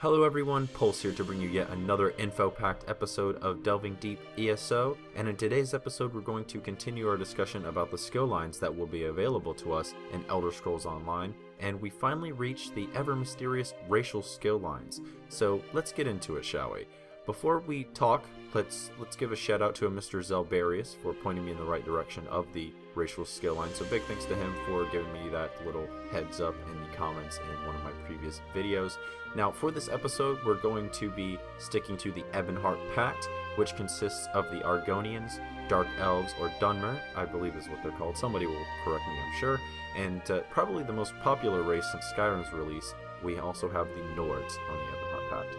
Hello everyone, Pulse here to bring you yet another info-packed episode of Delving Deep ESO, and in today's episode we're going to continue our discussion about the skill lines that will be available to us in Elder Scrolls Online, and we finally reached the ever-mysterious racial skill lines. So let's get into it, shall we? Before we talk, let's give a shout out to Mr. Xalberrious for pointing me in the right direction of the racial skill line. So big thanks to him for giving me that little heads up in the comments in one of my previous videos. Now for this episode we're going to be sticking to the Ebonheart Pact, which consists of the Argonians, Dark Elves, or Dunmer, I believe is what they're called. Somebody will correct me, I'm sure. And probably the most popular race since Skyrim's release, we also have the Nords on the Ebonheart Pact.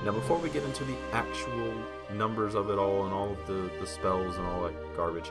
Now before we get into the actual numbers of it all and all of the spells and all that garbage,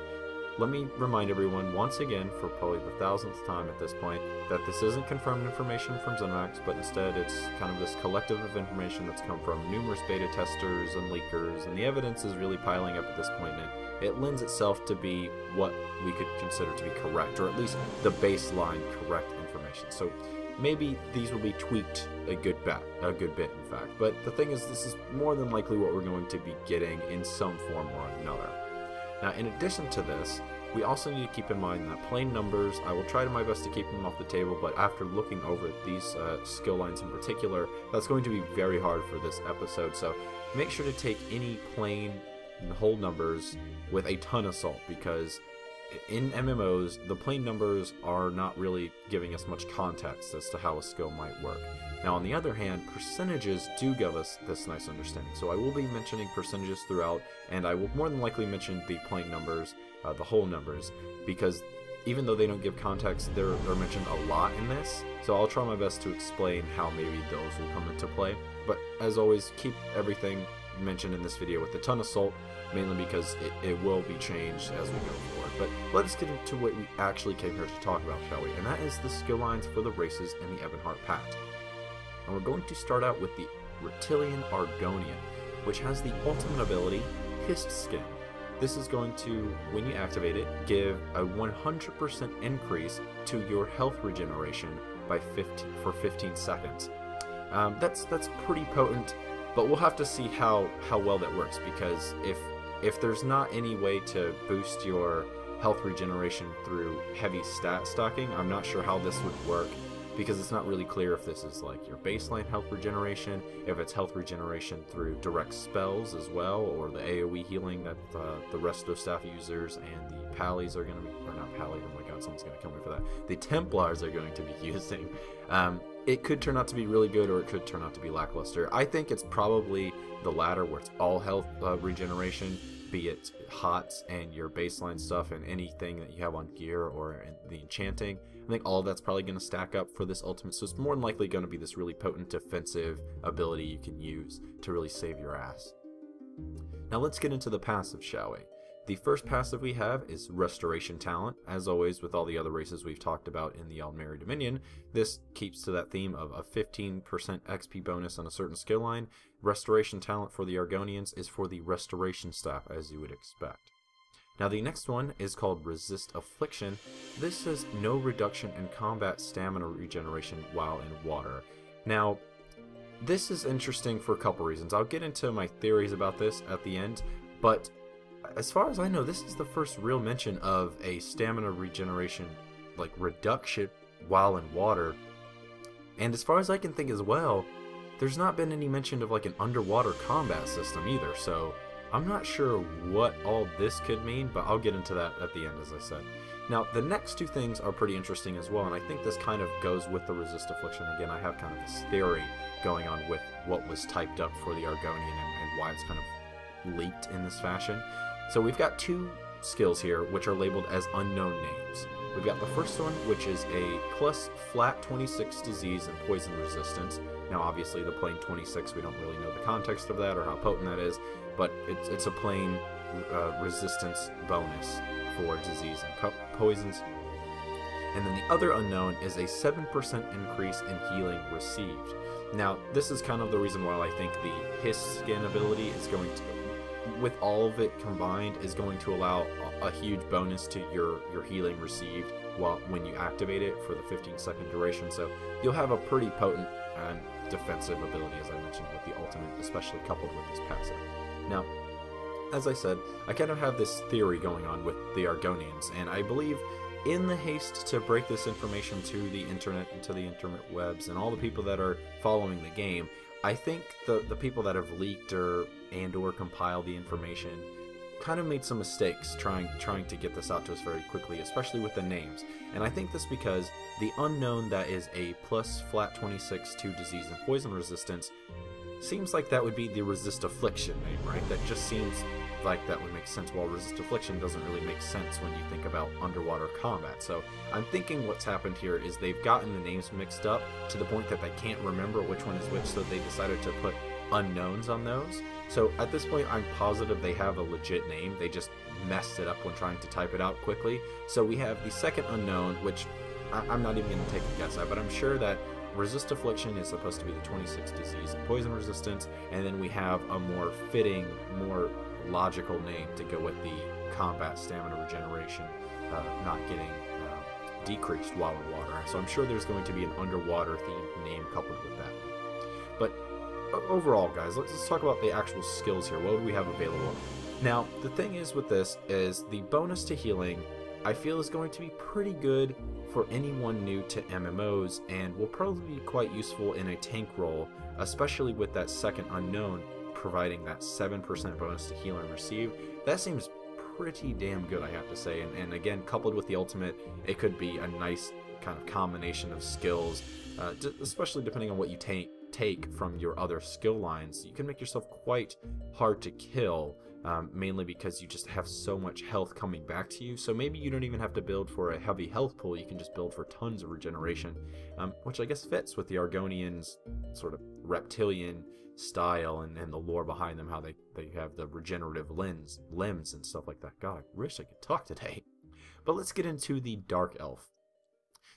let me remind everyone once again, for probably the 1000th time at this point, that this isn't confirmed information from Zenimax, but instead it's kind of this collective of information that's come from numerous beta testers and leakers, and the evidence is really piling up at this point, and it lends itself to be what we could consider to be correct, or at least the baseline correct information. So maybe these will be tweaked a good bit in fact, but the thing is, this is more than likely what we're going to be getting in some form or another. Now in addition to this, we also need to keep in mind that plain numbers, I will try my best to keep them off the table, but after looking over these skill lines in particular, that's going to be very hard for this episode, so make sure to take any plain whole numbers with a ton of salt, because in MMOs, the plain numbers are not really giving us much context as to how a skill might work. Now on the other hand, percentages do give us this nice understanding. So I will be mentioning percentages throughout, and I will more than likely mention the plain numbers, the whole numbers, because even though they don't give context, they're mentioned a lot in this. So I'll try my best to explain how maybe those will come into play. But as always, keep everything mentioned in this video with a ton of salt, mainly because it will be changed as we go forward. But let's get into what we actually came here to talk about, shall we? And that is the skill lines for the races in the Ebonheart Pact. And we're going to start out with the Reptilian Argonian, which has the ultimate ability, Hissed Skin. This is going to, when you activate it, give a 100% increase to your health regeneration for 15 seconds. That's pretty potent, but we'll have to see how well that works, because if there's not any way to boost your health regeneration through heavy stat stacking, I'm not sure how this would work, because it's not really clear if this is like your baseline health regeneration, if it's health regeneration through direct spells as well, or the AoE healing that the Resto staff users and the Pallies are going to be, or not Pallies, oh my god, someone's going to kill me for that, the Templars are going to be using. It could turn out to be really good, or it could turn out to be lackluster. I think it's probably the latter, where it's all health regeneration, be it HOTS and your baseline stuff and anything that you have on gear or in the enchanting. I think all of that's probably going to stack up for this ultimate, so it's more than likely going to be this really potent defensive ability you can use to really save your ass. Now let's get into the passive, shall we? The first passive we have is Restoration Talent. As always with all the other races we've talked about in the Aldmeri Dominion, this keeps to that theme of a 15% XP bonus on a certain skill line. Restoration Talent for the Argonians is for the Restoration Staff, as you would expect. Now the next one is called Resist Affliction. This says no reduction in combat stamina regeneration while in water. Now this is interesting for a couple reasons. I'll get into my theories about this at the end, but as far as I know, this is the first real mention of a stamina regeneration, like, reduction while in water. And as far as I can think as well, there's not been any mention of like an underwater combat system either, so I'm not sure what all this could mean, but I'll get into that at the end, as I said. Now, the next two things are pretty interesting as well, and I think this kind of goes with the Resist Affliction. Again, I have kind of this theory going on with what was typed up for the Argonian and why it's kind of leaked in this fashion. So we've got two skills here which are labeled as unknown names. We've got the first one, which is a plus flat 26 disease and poison resistance. Now obviously the plain 26, we don't really know the context of that or how potent that is, but it's a plain resistance bonus for disease and poisons. And then the other unknown is a 7% increase in healing received. Now this is kind of the reason why I think the Hissed Skin ability is going to, with all of it combined, is going to allow a huge bonus to your healing received when you activate it for the 15-second duration. So you'll have a pretty potent and defensive ability, as I mentioned, with the ultimate, especially coupled with this passive. Now, as I said, I kind of have this theory going on with the Argonians, and I believe in the haste to break this information to the internet and to the interwebs and all the people that are following the game, I think the people that have leaked or compiled the information kind of made some mistakes trying to get this out to us very quickly, especially with the names. And I think this because the unknown that is a plus flat 26 to disease and poison resistance seems like that would be the resist affliction name, right? That just seems like that would make sense, while resist affliction doesn't really make sense when you think about underwater combat. So I'm thinking what's happened here is they've gotten the names mixed up to the point that they can't remember which one is which, so they decided to put unknowns on those. So at this point I'm positive they have a legit name, they just messed it up when trying to type it out quickly. So we have the second unknown, which I'm not even going to take a guess at, but I'm sure that resist affliction is supposed to be the 26 disease and poison resistance, and then we have a more fitting, more logical name to go with the combat stamina regeneration, not getting decreased while in water. So I'm sure there's going to be an underwater themed name coupled with that. But overall, guys, let's talk about the actual skills here. What do we have available? Now, the thing is with this is the bonus to healing, I feel, is going to be pretty good for anyone new to MMOs, and will probably be quite useful in a tank role, especially with that second unknown providing that 7% bonus to heal and receive. That seems pretty damn good, I have to say, and again, coupled with the ultimate, it could be a nice kind of combination of skills, especially depending on what you take from your other skill lines. You can make yourself quite hard to kill, mainly because you just have so much health coming back to you. So maybe you don't even have to build for a heavy health pool, you can just build for tons of regeneration, which I guess fits with the Argonians' sort of reptilian style and the lore behind them, how they have the regenerative limbs and stuff like that. God, I wish I could talk today. But let's get into the Dark Elf.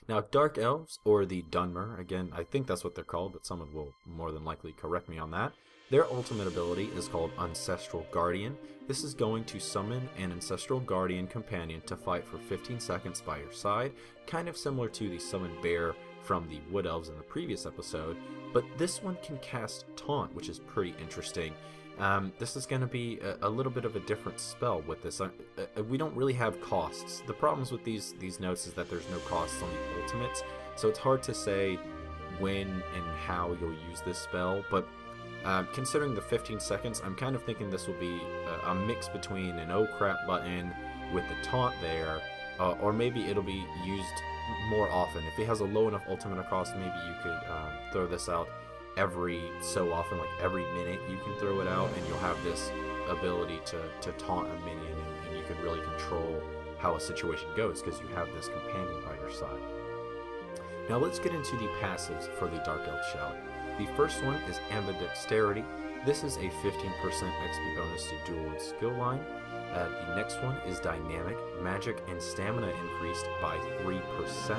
Now, Dark Elves, or the Dunmer, again, I think that's what they're called, but someone will more than likely correct me on that. Their ultimate ability is called Ancestral Guardian. This is going to summon an Ancestral Guardian companion to fight for 15 seconds by your side, kind of similar to the Summon Bear from the Wood Elves in the previous episode, but this one can cast Taunt, which is pretty interesting. This is going to be a little bit of a different spell with this. We don't really have costs. The problems with these notes is that there's no costs on the ultimates, so it's hard to say when and how you'll use this spell, but considering the 15 seconds, I'm kind of thinking this will be a mix between an oh crap button with the taunt there, or maybe it'll be used more often. If it has a low enough ultimate cost, maybe you could throw this out every so often, like every minute you can throw it out, and you'll have this ability to taunt a minion, and you can really control how a situation goes because you have this companion by your side. Now let's get into the passives for the Dark Elf, shall we? The first one is Ambidexterity. This is a 15% XP bonus to dual skill line. The next one is Dynamic. Magic and Stamina increased by 3%.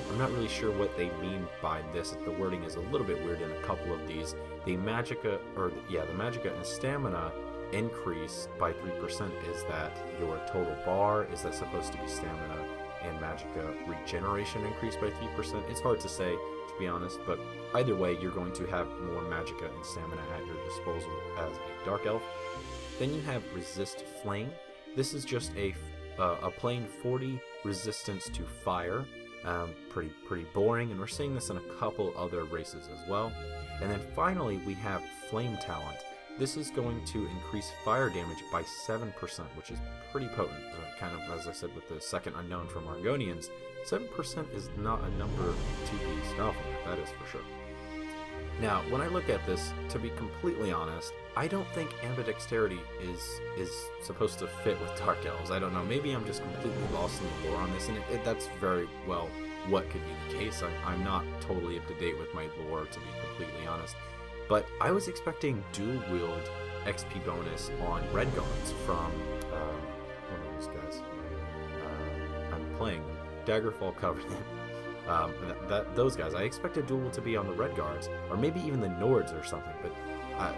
I'm not really sure what they mean by this. The wording is a little bit weird in a couple of these. The Magicka, the Magicka and Stamina increase by 3%. Is that your total bar? Is that supposed to be Stamina and Magicka regeneration increased by 3%? It's hard to say, to be honest, but either way, you're going to have more Magicka and Stamina at your disposal as a Dark Elf. Then you have Resist Flame. This is just a plain 40 resistance to fire. Pretty boring, and we're seeing this in a couple other races as well. And then finally we have Flame Talent. This is going to increase fire damage by 7%, which is pretty potent. Kind of, as I said, with the second unknown from Argonians, 7% is not a number to be scoffing at, that is for sure. Now, when I look at this, to be completely honest, I don't think Ambidexterity is supposed to fit with Dark Elves. I don't know, maybe I'm just completely lost in the lore on this, and that's very well what could be the case. I'm not totally up to date with my lore, to be completely honest. But I was expecting dual wield XP bonus on Red Guards from one of those guys. I'm playing Daggerfall Covenant. Those guys. I expected dual to be on the Red Guards, or maybe even the Nords or something, but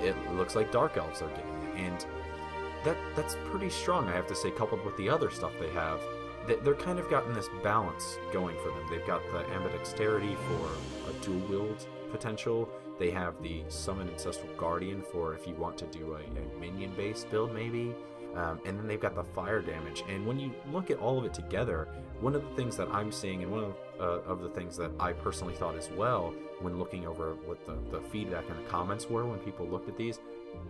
it looks like Dark Elves are getting it, and that's pretty strong, I have to say, coupled with the other stuff they have. They're kind of gotten this balance going for them. They've got the Ambidexterity for a dual wield potential. They have the Summon Ancestral Guardian for if you want to do a minion-based build, maybe. And then they've got the fire damage. And when you look at all of it together, one of the things that I'm seeing, and one of the things that I personally thought as well when looking over what the feedback and the comments were when people looked at these,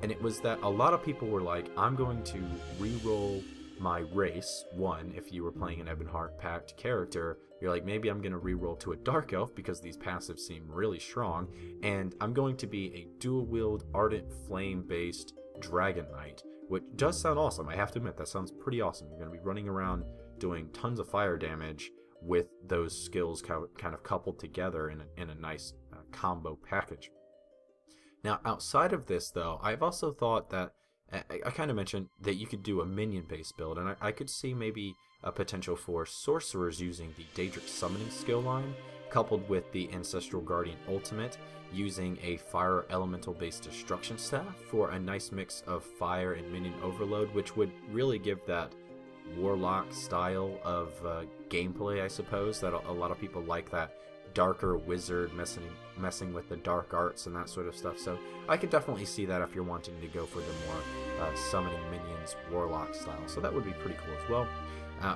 and it was that a lot of people were like, I'm going to re-roll my race. One, if you were playing an Ebonheart Pact character, you're like, maybe I'm going to re-roll to a Dark Elf because these passives seem really strong, and I'm going to be a dual-wield Ardent Flame-based Dragon Knight, which does sound awesome. I have to admit, that sounds pretty awesome. You're going to be running around doing tons of fire damage with those skills kind of coupled together in a nice combo package. Now, outside of this, though, I've also thought that, I kind of mentioned that you could do a minion-based build, and I could see maybe a potential for sorcerers using the Daedric Summoning skill line, coupled with the Ancestral Guardian Ultimate, using a Fire Elemental-based Destruction Staff for a nice mix of fire and minion overload, which would really give that Warlock style of gameplay, I suppose, that a lot of people like, that darker wizard messing with the dark arts and that sort of stuff. So I could definitely see that if you're wanting to go for the more summoning minions warlock style. So that would be pretty cool as well.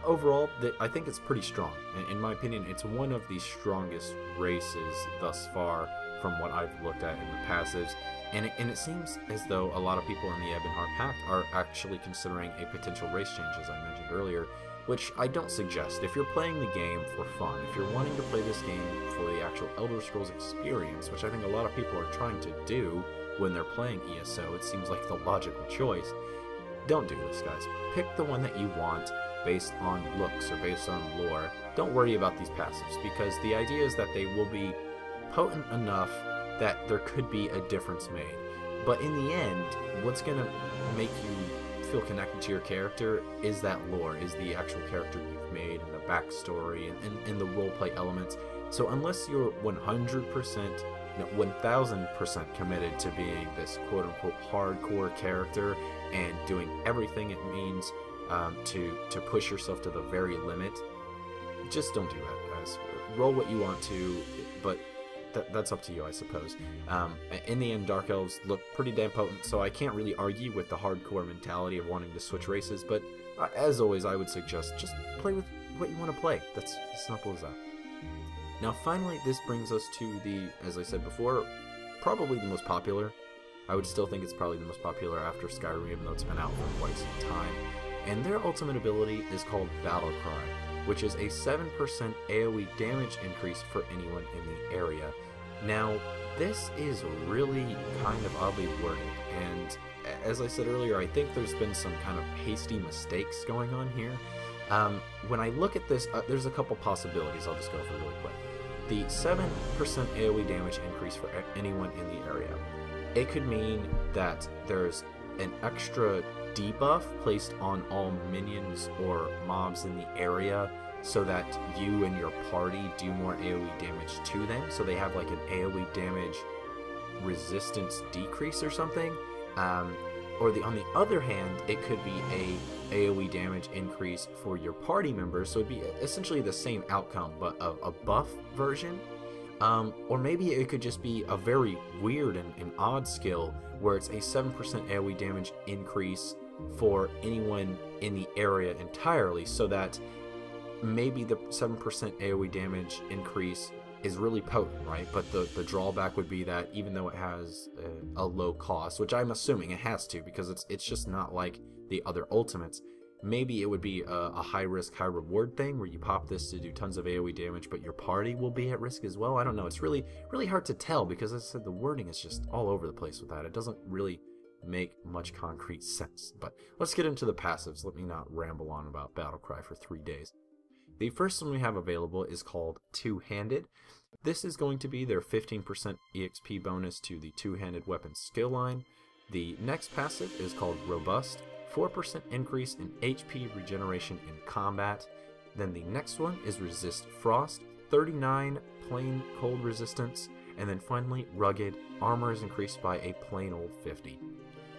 Overall, I think it's pretty strong. In my opinion, it's one of the strongest races thus far from what I've looked at in the passives. And it seems as though a lot of people in the Ebonheart Pact are actually considering a potential race change, as I mentioned earlier, which I don't suggest. If you're playing the game for fun, if you're wanting to play this game for the actual Elder Scrolls experience, which I think a lot of people are trying to do when they're playing ESO, it seems like the logical choice. Don't do this, guys. Pick the one that you want based on looks or based on lore. Don't worry about these passives, because the idea is that they will be potent enough that there could be a difference made. But in the end, what's going to make you feel connected to your character is that lore, is the actual character you've made, and the backstory, and the roleplay elements. So unless you're 100%, 1000% committed to being this quote-unquote hardcore character and doing everything it means to push yourself to the very limit, just don't do that, guys. Roll what you want to, but that's up to you, I suppose. In the end, Dark Elves look pretty damn potent, so I can't really argue with the hardcore mentality of wanting to switch races, but as always, I would suggest just play with what you want to play. That's as simple as that. Now, finally, this brings us to the, as I said before, probably the most popular. I would still think it's probably the most popular after Skyrim, even though it's been out for quite some time. And their ultimate ability is called Battle Cry, which is a 7% AoE damage increase for anyone in the area. Now, this is really kind of oddly worded, and as I said earlier, I think there's been some kind of hasty mistakes going on here. When I look at this, there's a couple possibilities I'll just go through really quick. The 7% AoE damage increase for anyone in the area. It could mean that there's an extra debuff placed on all minions or mobs in the area, so that you and your party do more AoE damage to them, so they have like an AoE damage resistance decrease or something. Or on the other hand, it could be a AoE damage increase for your party members, so it'd be essentially the same outcome, but a buff version. Or maybe it could just be a very weird and odd skill where it's a 7% AoE damage increase for anyone in the area entirely, so that maybe the 7% AoE damage increase is really potent, right? But the drawback would be that even though it has a low cost, which I'm assuming it has to, because it's just not like the other ultimates, maybe it would be a high risk, high reward thing where you pop this to do tons of AoE damage, but your party will be at risk as well. I don't know. It's really hard to tell, because as I said, the wording is just all over the place with that. It doesn't really make much concrete sense. But let's get into the passives. Let me not ramble on about Battlecry for 3 days. The first one we have available is called Two-Handed. This is going to be their 15% EXP bonus to the two-handed weapon skill line. The next passive is called Robust, 4% increase in HP regeneration in combat. Then the next one is Resist Frost, 39 plain cold resistance. And then finally, Rugged, armor is increased by a plain old 50.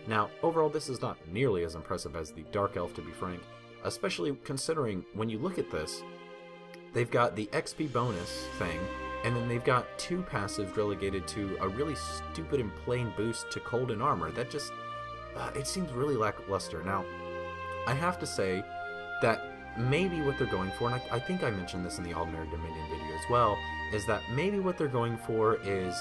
Now, overall, this is not nearly as impressive as the Dark Elf, to be frank, especially considering when you look at this, they've got the XP bonus thing, And then they've got 2 passives relegated to a really stupid and plain boost to cold and armor. That just, it seems really lackluster. Now, I have to say that maybe what they're going for, and I think I mentioned this in the Aldmeri Dominion video as well, is that maybe what they're going for is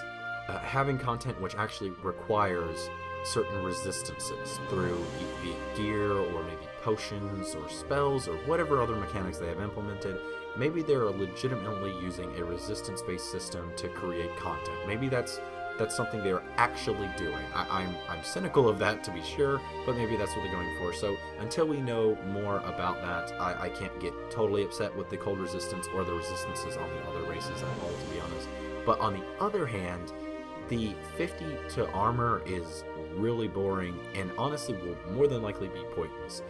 having content which actually requires certain resistances through be it gear or maybe potions or spells or whatever other mechanics they have implemented. Maybe they're legitimately using a resistance-based system to create content. Maybe that's something they're actually doing. I'm cynical of that, to be sure, but maybe that's what they're going for. So until we know more about that, I can't get totally upset with the cold resistance or the resistances on the other races at all, to be honest. But on the other hand, the 50 to armor is really boring and honestly will more than likely be pointless.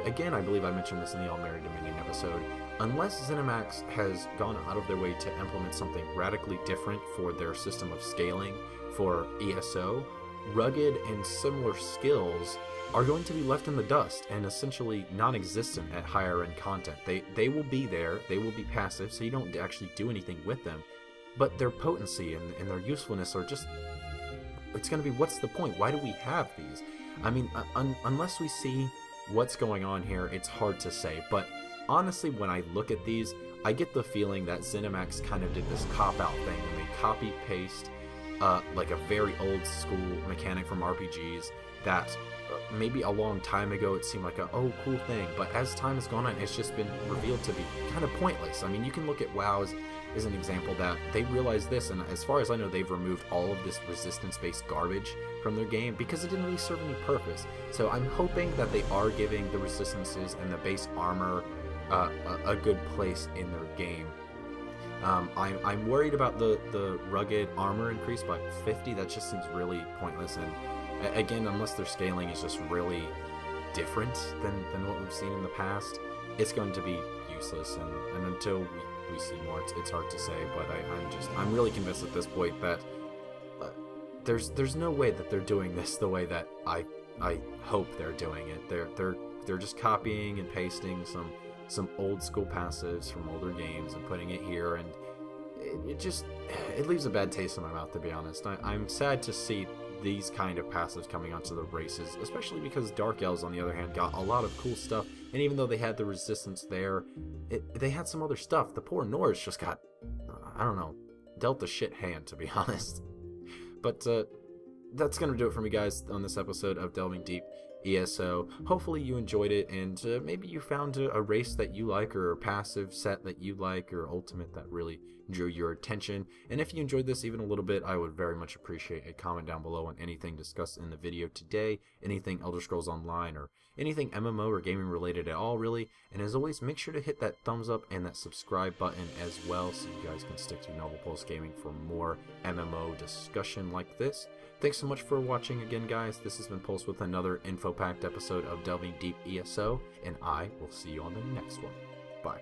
Again, I believe I mentioned this in the Aldmeri Dominion episode. Unless Zenimax has gone out of their way to implement something radically different for their system of scaling for ESO, rugged and similar skills are going to be left in the dust and essentially non-existent at higher end content. They will be there, they will be passive, so you don't actually do anything with them, but their potency and their usefulness are just, it's going to be, what's the point? Why do we have these? I mean, unless we see what's going on here, it's hard to say, but honestly, when I look at these, I get the feeling that Zenimax kind of did this cop-out thing, and they copy-paste like a very old-school mechanic from RPGs that maybe a long time ago it seemed like a, oh, cool thing, but as time has gone on, it's just been revealed to be kind of pointless. I mean, you can look at WoW as an example that they realized this, and as far as I know, they've removed all of this resistance-based garbage from their game because it didn't really serve any purpose. So I'm hoping that they are giving the resistances and the base armor a good place in their game. I'm worried about the rugged armor increase by 50. That just seems really pointless, and again, unless their scaling is just really different than what we've seen in the past, it's going to be useless, and until we see more, it's hard to say. But I'm really convinced at this point that there's no way that they're doing this the way that I hope they're doing it. They're just copying and pasting some old school passives from older games and putting it here, and it leaves a bad taste in my mouth, to be honest. I'm sad to see these kind of passives coming onto the races, especially because Dark Elves, on the other hand, got a lot of cool stuff, and even though they had the resistance there, they had some other stuff. The poor Nords just got, I don't know, dealt the shit hand, to be honest. But that's gonna do it for me, guys, on this episode of Delving Deep ESO. Hopefully you enjoyed it, and maybe you found a race that you like, or a passive set that you like, or ultimate that really drew your attention. And if you enjoyed this even a little bit, I would very much appreciate a comment down below on anything discussed in the video today, anything Elder Scrolls Online, or anything MMO or gaming related at all, really. And as always, make sure to hit that thumbs up and that subscribe button as well, so you guys can stick to Noble Pulse Gaming for more MMO discussion like this. Thanks so much for watching again, guys. This has been Pulse with another info-packed episode of Delving Deep ESO, and I will see you on the next one. Bye.